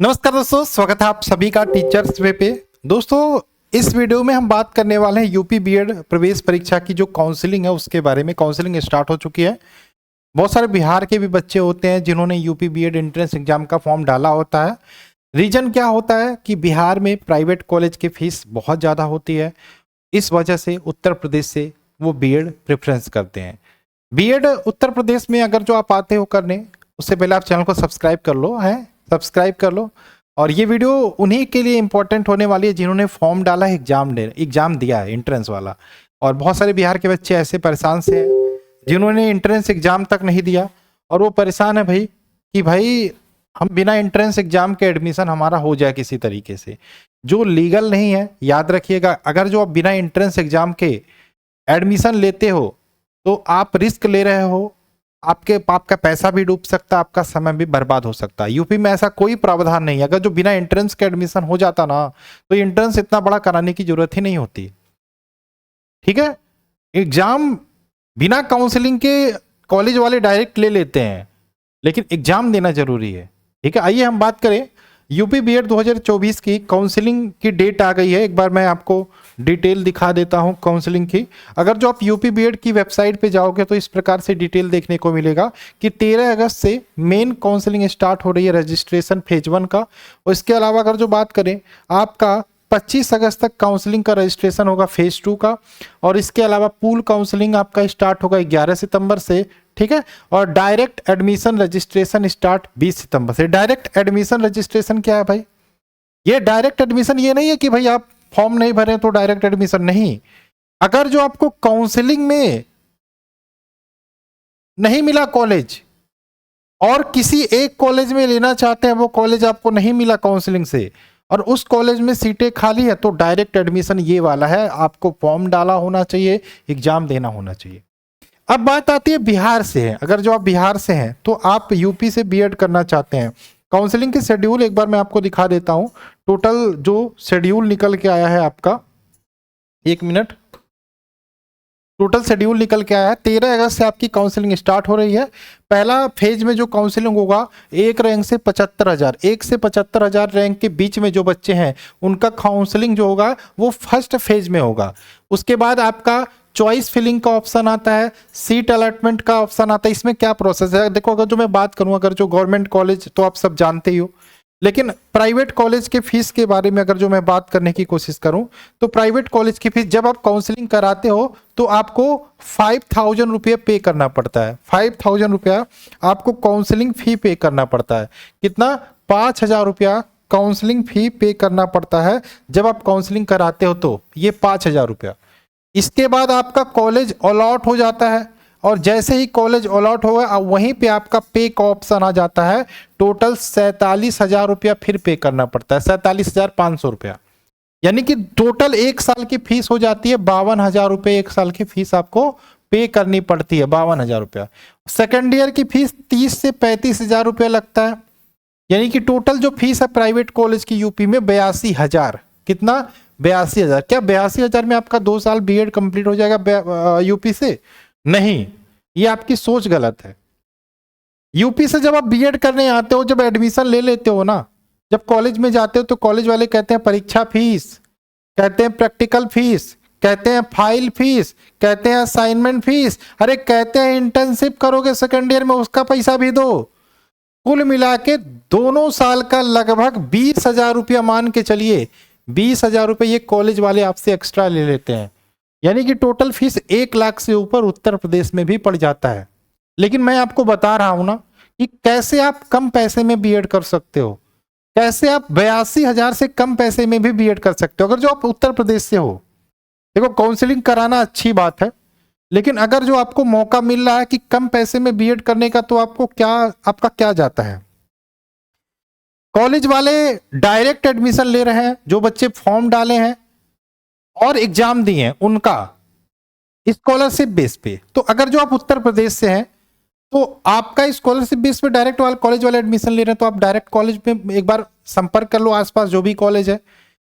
नमस्कार दोस्तों, स्वागत है आप सभी का टीचर्स वे पे। दोस्तों, इस वीडियो में हम बात करने वाले हैं यूपी बीएड प्रवेश परीक्षा की जो काउंसलिंग है उसके बारे में। काउंसलिंग स्टार्ट हो चुकी है। बहुत सारे बिहार के भी बच्चे होते हैं जिन्होंने यूपी बीएड एंट्रेंस एग्जाम का फॉर्म डाला होता है। रीजन क्या होता है कि बिहार में प्राइवेट कॉलेज की फीस बहुत ज़्यादा होती है। इस वजह से उत्तर प्रदेश से वो बीएड प्रेफरेंस करते हैं। बीएड उत्तर प्रदेश में अगर जो आप आते हो करने, उससे पहले आप चैनल को सब्सक्राइब कर लो, है सब्सक्राइब कर लो। और ये वीडियो उन्हीं के लिए इंपॉर्टेंट होने वाली है जिन्होंने फॉर्म डाला है, एग्जाम दिया है एंट्रेंस वाला। और बहुत सारे बिहार के बच्चे ऐसे परेशान से हैं जिन्होंने एंट्रेंस एग्जाम तक नहीं दिया और वो परेशान है भाई कि भाई हम बिना एंट्रेंस एग्जाम के एडमिशन हमारा हो जाए किसी तरीके से। जो लीगल नहीं है, याद रखिएगा, अगर जो आप बिना एंट्रेंस एग्जाम के एडमिशन लेते हो तो आप रिस्क ले रहे हो। आपका पैसा भी डूब सकता है, आपका समय भी बर्बाद हो सकता है। यूपी में ऐसा कोई प्रावधान नहीं है। अगर जो बिना एंट्रेंस के एडमिशन हो जाता ना तो एंट्रेंस इतना बड़ा कराने की जरूरत ही नहीं होती। ठीक है, एग्जाम बिना काउंसलिंग के कॉलेज वाले डायरेक्ट ले लेते हैं, लेकिन एग्जाम देना जरूरी है। ठीक है, आइए हम बात करें यूपी बीएड 2024 की काउंसलिंग की डेट आ गई है। एक बार मैं आपको डिटेल दिखा देता हूं काउंसलिंग की। अगर जो आप यूपी बीएड की वेबसाइट पे जाओगे तो इस प्रकार से डिटेल देखने को मिलेगा कि 13 अगस्त से मेन काउंसलिंग स्टार्ट हो रही है, रजिस्ट्रेशन फेज 1 का। और इसके अलावा अगर जो बात करें, आपका 25 अगस्त तक काउंसलिंग का रजिस्ट्रेशन होगा फेज 2 का। और इसके अलावा पूल काउंसलिंग आपका स्टार्ट होगा 11 सितंबर से। ठीक है, और डायरेक्ट एडमिशन रजिस्ट्रेशन स्टार्ट 20 सितंबर से। डायरेक्ट एडमिशन रजिस्ट्रेशन क्या है भाई? ये डायरेक्ट एडमिशन ये नहीं है कि भाई आप फॉर्म नहीं भरे तो डायरेक्ट एडमिशन नहीं। अगर जो आपको काउंसलिंग में नहीं मिला कॉलेज और किसी एक कॉलेज में लेना चाहते हैं, वो कॉलेज आपको नहीं मिला काउंसलिंग से और उस कॉलेज में सीटें खाली है, तो डायरेक्ट एडमिशन ये वाला है। आपको फॉर्म डाला होना चाहिए, एग्जाम देना होना चाहिए। अब बात आती है बिहार से है। अगर जो आप बिहार से हैं तो आप यूपी से बीएड करना चाहते हैं। काउंसलिंग के शेड्यूल एक बार मैं आपको दिखा देता हूं। टोटल जो शेड्यूल निकल के आया है आपका, एक मिनट, टोटल शेड्यूल निकल के आया है। 13 अगस्त से आपकी काउंसलिंग स्टार्ट हो रही है। पहला फेज में जो काउंसलिंग होगा, एक रैंक से 75,000, 1 से 75,000 रैंक के बीच में जो बच्चे हैं उनका काउंसलिंग जो होगा वो फर्स्ट फेज में होगा। उसके बाद आपका चॉइस फिलिंग का ऑप्शन आता है, सीट अलॉटमेंट का ऑप्शन आता है। इसमें क्या प्रोसेस है देखो, अगर जो मैं बात करूं, अगर जो गवर्नमेंट कॉलेज तो आप सब जानते ही हो, लेकिन प्राइवेट कॉलेज के फीस के बारे में अगर जो मैं बात करने की कोशिश करूं तो प्राइवेट कॉलेज की फीस जब आप काउंसलिंग कराते हो तो आपको 5,000 रुपये पे करना पड़ता है। 5,000 रुपया आपको काउंसलिंग फी पे करना पड़ता है। कितना? 5,000 रुपया काउंसलिंग फी पे करना पड़ता है जब आप काउंसलिंग कराते हो, तो ये 5,000 रुपया। इसके बाद आपका कॉलेज अलॉट हो जाता है और जैसे ही कॉलेज अलॉट होगा वहीं पे आपका पे का ऑप्शन आ जाता है। टोटल 47,000 रुपया फिर पे करना पड़ता है, 47,500 रुपया। यानी कि टोटल एक साल की फीस हो जाती है 52,000 रुपये। एक साल की फीस आपको पे करनी पड़ती है, 52,000 रुपया। सेकेंड ईयर की फीस 30 से 35,000 रुपया लगता है। यानी कि टोटल जो फीस है प्राइवेट कॉलेज की यूपी में 82,000। कितना? 82,000। क्या 82,000 में आपका 2 साल बीएड कंप्लीट हो जाएगा यूपी से? नहीं, ये आपकी सोच गलत है। यूपी से जब आप बीएड करने आते हो, जब एडमिशन ले लेते हो ना, जब कॉलेज में जाते हो तो कॉलेज वाले कहते हैं परीक्षा फीस, कहते हैं प्रैक्टिकल फीस, कहते हैं फाइल फीस, कहते हैं असाइनमेंट फीस, अरे कहते हैं इंटर्नशिप करोगे सेकेंड ईयर में उसका पैसा भी दो। कुल मिला के दोनों साल का लगभग 20,000 रुपया मान के चलिए, 20,000 रुपये ये कॉलेज वाले आपसे एक्स्ट्रा ले लेते हैं। यानी कि टोटल फीस 1 लाख से ऊपर उत्तर प्रदेश में भी पड़ जाता है। लेकिन मैं आपको बता रहा हूं ना कि कैसे आप कम पैसे में बीएड कर सकते हो, कैसे आप 82,000 से कम पैसे में भी बीएड कर सकते हो अगर जो आप उत्तर प्रदेश से हो। देखो, काउंसलिंग कराना अच्छी बात है, लेकिन अगर जो आपको मौका मिल रहा है कि कम पैसे में बीएड करने का, तो आपका क्या जाता है? कॉलेज वाले डायरेक्ट एडमिशन ले रहे हैं, जो बच्चे फॉर्म डाले हैं और एग्जाम दिए हैं उनका स्कॉलरशिप बेस पे। तो अगर जो आप उत्तर प्रदेश से हैं तो आपका स्कॉलरशिप बेस पे डायरेक्ट वाले कॉलेज वाले एडमिशन ले रहे हैं, तो आप डायरेक्ट कॉलेज में एक बार संपर्क कर लो आसपास जो भी कॉलेज है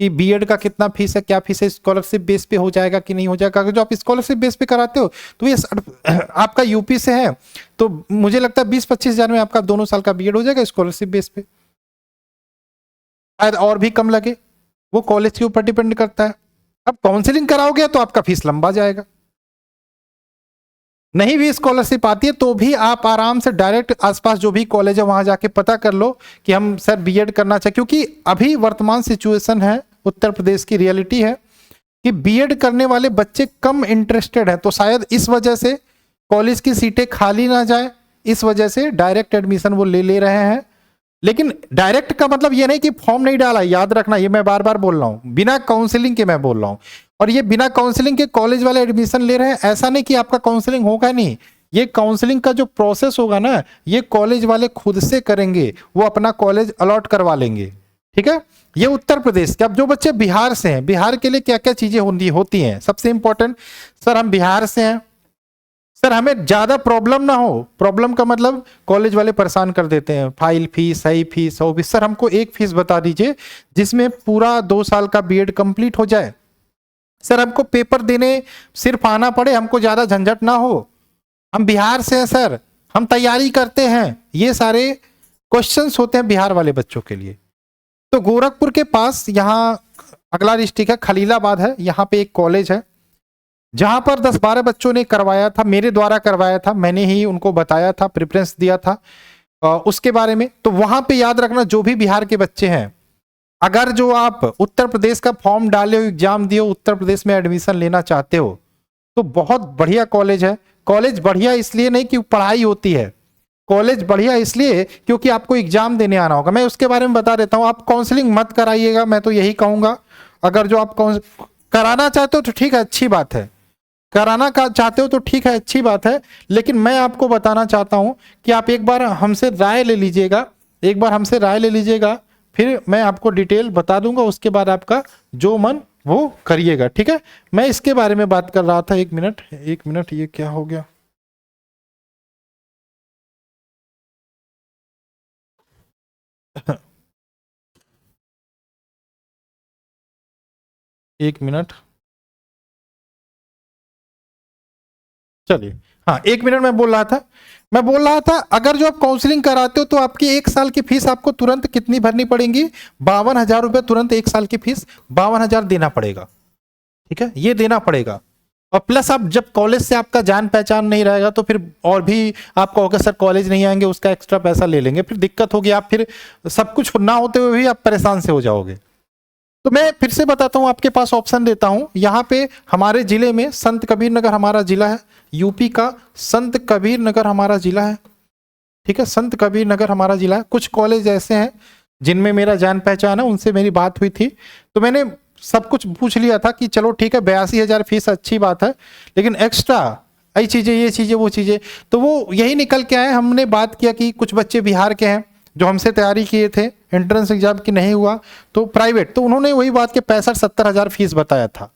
कि बीएड का कितना फीस है, क्या फीस है, स्कॉलरशिप बेस पे हो जाएगा कि नहीं हो जाएगा। अगर जो आप स्कॉलरशिप बेस पे कराते हो तो ये आपका यूपी से है तो मुझे लगता है 20-25 हज़ार में आपका दोनों साल का बीएड हो जाएगा स्कॉलरशिप बेस पे। शायद और भी कम लगे, वो कॉलेज के ऊपर डिपेंड करता है। अब काउंसलिंग कराओगे तो आपका फीस लंबा जाएगा। नहीं भी स्कॉलरशिप आती है तो भी आप आराम से डायरेक्ट आसपास जो भी कॉलेज है वहां जाके पता कर लो कि हम सर बीएड करना चाहिए, क्योंकि अभी वर्तमान सिचुएशन है, उत्तर प्रदेश की रियलिटी है कि बीएड करने वाले बच्चे कम इंटरेस्टेड हैं, तो शायद इस वजह से कॉलेज की सीटें खाली ना जाए, इस वजह से डायरेक्ट एडमिशन वो ले रहे हैं। लेकिन डायरेक्ट का मतलब ये नहीं कि फॉर्म नहीं डाला, याद रखना, ये मैं बार बार बोल रहा हूं, बिना काउंसलिंग के मैं बोल रहा हूं। और ये बिना काउंसलिंग के कॉलेज वाले एडमिशन ले रहे हैं, ऐसा नहीं कि आपका काउंसलिंग होगा नहीं, ये काउंसलिंग का जो प्रोसेस होगा ना, ये कॉलेज वाले खुद से करेंगे, वो अपना कॉलेज अलॉट करवा लेंगे। ठीक है, ये उत्तर प्रदेश के। अब जो बच्चे बिहार से हैं, बिहार के लिए क्या क्या चीजें होती हैं, सबसे इंपॉर्टेंट, सर हम बिहार से हैं, सर हमें ज्यादा प्रॉब्लम ना हो, प्रॉब्लम का मतलब कॉलेज वाले परेशान कर देते हैं, फाइल फीस, सही फीस, सौ फीस, सर हमको एक फीस बता दीजिए जिसमें पूरा 2 साल का बीएड कंप्लीट हो जाए, सर हमको पेपर देने सिर्फ आना पड़े, हमको ज्यादा झंझट ना हो, हम बिहार से हैं सर, हम तैयारी करते हैं, ये सारे क्वेश्चंस होते हैं बिहार वाले बच्चों के लिए। तो गोरखपुर के पास यहाँ अगला डिस्ट्रिक्ट है खलीलाबाद है, यहाँ पे एक कॉलेज है जहां पर 10-12 बच्चों ने करवाया था, मेरे द्वारा करवाया था, मैंने ही उनको बताया था, प्रेफरेंस दिया था उसके बारे में। तो वहां पे याद रखना, जो भी बिहार के बच्चे हैं, अगर जो आप उत्तर प्रदेश का फॉर्म डाले हो, एग्जाम दिए हो, उत्तर प्रदेश में एडमिशन लेना चाहते हो, तो बहुत बढ़िया कॉलेज है। कॉलेज बढ़िया इसलिए नहीं कि पढ़ाई होती है, कॉलेज बढ़िया इसलिए क्योंकि आपको एग्जाम देने आना होगा। मैं उसके बारे में बता देता हूं, आप काउंसलिंग मत कराइएगा, मैं तो यही कहूंगा। अगर जो आप कराना चाहते हो तो ठीक है, अच्छी बात है, कराना का चाहते हो तो ठीक है, अच्छी बात है, लेकिन मैं आपको बताना चाहता हूं कि आप एक बार हमसे राय ले लीजिएगा, एक बार हमसे राय ले लीजिएगा, फिर मैं आपको डिटेल बता दूंगा, उसके बाद आपका जो मन वो करिएगा। ठीक है, मैं इसके बारे में बात कर रहा था। एक मिनट, ये क्या हो गया? एक मिनट, चलिए, हाँ 1 मिनट। मैं बोल रहा था अगर जो आप काउंसलिंग कराते हो तो आपकी 1 साल की फीस आपको तुरंत कितनी भरनी पड़ेगी? 52,000 रुपये तुरंत 1 साल की फीस 52,000 देना पड़ेगा। ठीक है, ये देना पड़ेगा। और प्लस आप जब कॉलेज से आपका जान पहचान नहीं रहेगा तो फिर और भी आपका होगा, सर कॉलेज नहीं आएंगे, उसका एक्स्ट्रा पैसा ले लेंगे, फिर दिक्कत होगी, आप फिर सब कुछ ना होते हुए भी आप परेशान से हो जाओगे। तो मैं फिर से बताता हूं, आपके पास ऑप्शन देता हूं। यहाँ पे हमारे जिले में संत कबीर नगर हमारा जिला है, यूपी का संत कबीर नगर हमारा जिला है। ठीक है, संत कबीर नगर हमारा जिला है। कुछ कॉलेज ऐसे हैं जिनमें मेरा जान पहचान है, उनसे मेरी बात हुई थी, तो मैंने सब कुछ पूछ लिया था कि चलो ठीक है 82,000 फीस अच्छी बात है, लेकिन एक्स्ट्रा ये चीज़ें वो चीज़ें, तो वो यही निकल के आए। हमने बात किया कि कुछ बच्चे बिहार के हैं जो हमसे तैयारी किए थे, एंट्रेंस एग्जाम की नहीं हुआ तो प्राइवेट, तो उन्होंने वही बात के 65-70,000 फीस बताया था।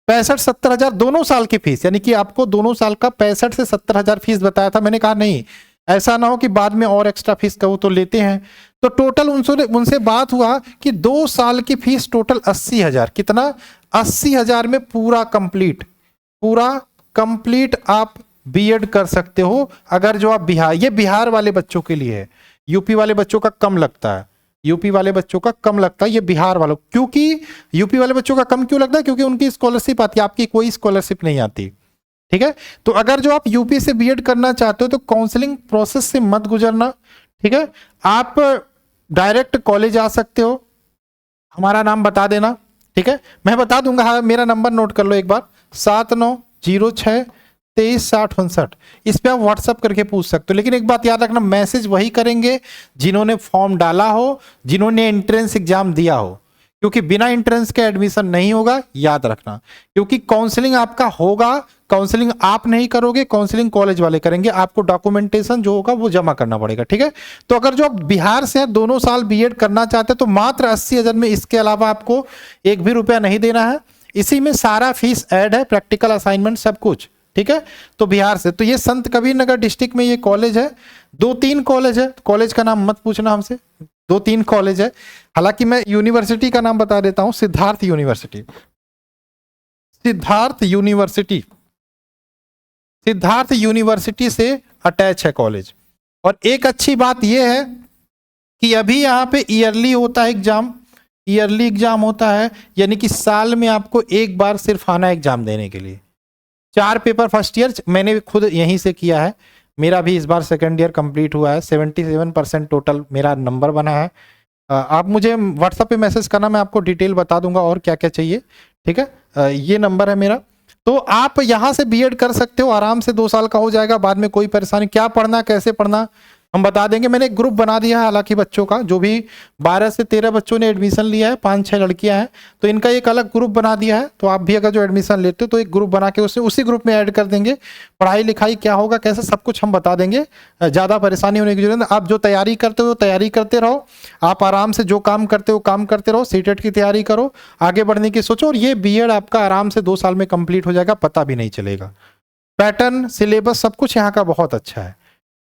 65-70,000 दोनों साल की फीस, यानी कि आपको दोनों साल का 65 से 70,000 फीस बताया था। मैंने कहा नहीं, ऐसा ना हो कि बाद में और एक्स्ट्रा फीस का वो तो लेते हैं। तो टोटल उनसे बात हुआ कि 2 साल की फीस टोटल 80,000, कितना? 80,000 में पूरा कंप्लीट आप बीएड कर सकते हो। अगर जो आप बिहार, ये बिहार वाले बच्चों के लिए है, यूपी वाले बच्चों का कम लगता है, यूपी वाले बच्चों का कम लगता है, ये बिहार वालों, क्योंकि यूपी वाले बच्चों का कम क्यों लगता है? क्योंकि उनकी स्कॉलरशिप आती है, आपकी कोई स्कॉलरशिप नहीं आती। ठीक है, तो अगर जो आप यूपी से बीएड करना चाहते हो तो काउंसलिंग प्रोसेस से मत गुजरना। ठीक है, आप डायरेक्ट कॉलेज आ सकते हो, हमारा नाम बता देना। ठीक है, मैं बता दूंगा, हाँ मेरा नंबर नोट कर लो एक बार, 7906236059, इस पे आप व्हाट्सअप करके पूछ सकते हो। लेकिन एक बात याद रखना, मैसेज वही करेंगे जिन्होंने फॉर्म डाला हो, जिन्होंने एंट्रेंस एग्जाम दिया हो, क्योंकि बिना एंट्रेंस के एडमिशन नहीं होगा, याद रखना। क्योंकि काउंसलिंग आपका होगा, काउंसलिंग आप नहीं करोगे, काउंसलिंग कॉलेज वाले करेंगे, आपको डॉक्यूमेंटेशन जो होगा वो जमा करना पड़ेगा। ठीक है, तो अगर जो आप बिहार से हैं, दोनों साल बीएड करना चाहते हैं तो मात्र 80,000 में, इसके अलावा आपको 1 भी रुपया नहीं देना है। इसी में सारा फीस ऐड है, प्रैक्टिकल असाइनमेंट सब कुछ। ठीक है, तो बिहार से, तो ये संत कबीर नगर डिस्ट्रिक्ट में ये कॉलेज है। 2-3 कॉलेज है, कॉलेज का नाम मत पूछना हमसे, 2-3 कॉलेज है। हालांकि मैं यूनिवर्सिटी का नाम बता देता हूं, सिद्धार्थ यूनिवर्सिटी, सिद्धार्थ यूनिवर्सिटी से अटैच है कॉलेज। और एक अच्छी बात यह है कि अभी यहाँ पे ईयरली होता है एग्जाम, ईयरली एग्जाम होता है, यानी कि साल में आपको एक बार सिर्फ आना एग्जाम देने के लिए। 4 पेपर फर्स्ट ईयर मैंने खुद यहीं से किया है, मेरा भी इस बार सेकंड ईयर कंप्लीट हुआ है, 77% टोटल मेरा नंबर बना है। आप मुझे व्हाट्सएप पे मैसेज करना, मैं आपको डिटेल बता दूंगा और क्या क्या चाहिए, ठीक है। ये नंबर है मेरा। तो आप यहाँ से बीएड कर सकते हो, आराम से 2 साल का हो जाएगा, बाद में कोई परेशानी, क्या पढ़ना कैसे पढ़ना हम बता देंगे। मैंने एक ग्रुप बना दिया है हालांकि बच्चों का, जो भी 12 से 13 बच्चों ने एडमिशन लिया है, 5-6 लड़कियां हैं, तो इनका एक अलग ग्रुप बना दिया है। तो आप भी अगर जो एडमिशन लेते हो तो एक ग्रुप बना के उसी ग्रुप में ऐड कर देंगे। पढ़ाई लिखाई क्या होगा कैसे सब कुछ हम बता देंगे, ज़्यादा परेशानी होने की जरूरत नहीं। आप जो तैयारी करते हो तैयारी करते रहो, आप आराम से जो काम करते हो काम करते रहो, सीटेट की तैयारी करो, आगे बढ़ने की सोचो, और ये बीएड आपका आराम से 2 साल में कंप्लीट हो जाएगा, पता भी नहीं चलेगा। पैटर्न सिलेबस सब कुछ यहाँ का बहुत अच्छा है।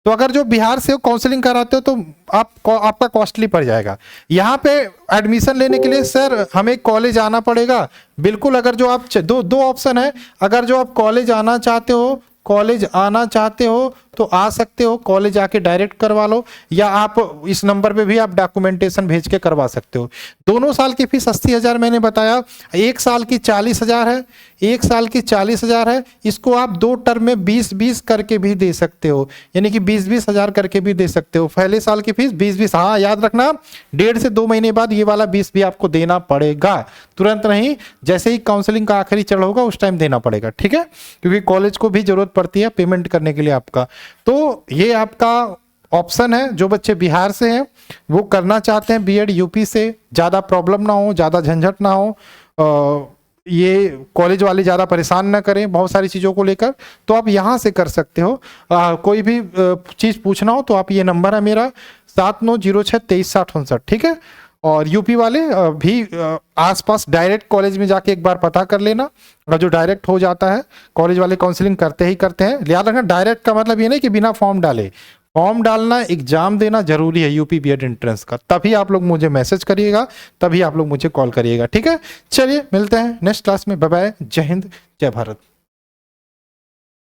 तो अगर जो बिहार से काउंसलिंग कराते हो तो आपका कॉस्टली पड़ जाएगा। यहाँ पे एडमिशन लेने के लिए सर हमें कॉलेज आना पड़ेगा, बिल्कुल। अगर जो आप दो ऑप्शन है, अगर जो आप कॉलेज आना चाहते हो तो आ सकते हो, कॉलेज आके डायरेक्ट करवा लो, या आप इस नंबर पे भी आप डॉक्यूमेंटेशन भेज के करवा सकते हो। दोनों साल की फीस 80,000 मैंने बताया, 1 साल की 40,000 है, 1 साल की 40,000 है। इसको आप 2 टर्म में 20-20 करके भी दे सकते हो, यानी कि 20-20 हज़ार करके भी दे सकते हो। पहले साल की फीस 20-20, हाँ याद रखना 1.5 से 2 महीने बाद ये वाला 20 भी आपको देना पड़ेगा, तुरंत नहीं, जैसे ही काउंसलिंग का आखिरी चरण होगा उस टाइम देना पड़ेगा, ठीक है, क्योंकि कॉलेज को भी जरूरत पड़ती है पेमेंट करने के लिए आपका। तो ये आपका ऑप्शन है, जो बच्चे बिहार से हैं वो करना चाहते हैं बीएड यूपी से, ज़्यादा प्रॉब्लम ना हो, ज़्यादा झंझट ना हो, ये कॉलेज वाले ज़्यादा परेशान ना करें बहुत सारी चीज़ों को लेकर, तो आप यहाँ से कर सकते हो। कोई भी चीज़ पूछना हो तो आप, ये नंबर है मेरा 7906236059, ठीक है। और यूपी वाले भी आसपास डायरेक्ट कॉलेज में जाके एक बार पता कर लेना, अगर जो डायरेक्ट हो जाता है, कॉलेज वाले काउंसलिंग करते ही करते हैं। याद रखना डायरेक्ट का मतलब ये नहीं कि बिना फॉर्म डाले, फॉर्म डालना, एग्जाम देना जरूरी है यूपी बीएड एंट्रेंस का, तभी आप लोग मुझे मैसेज करिएगा, तभी आप लोग मुझे कॉल करिएगा, ठीक है। चलिए मिलते हैं नेक्स्ट क्लास में, बाय बाय, जय हिंद जय भारत।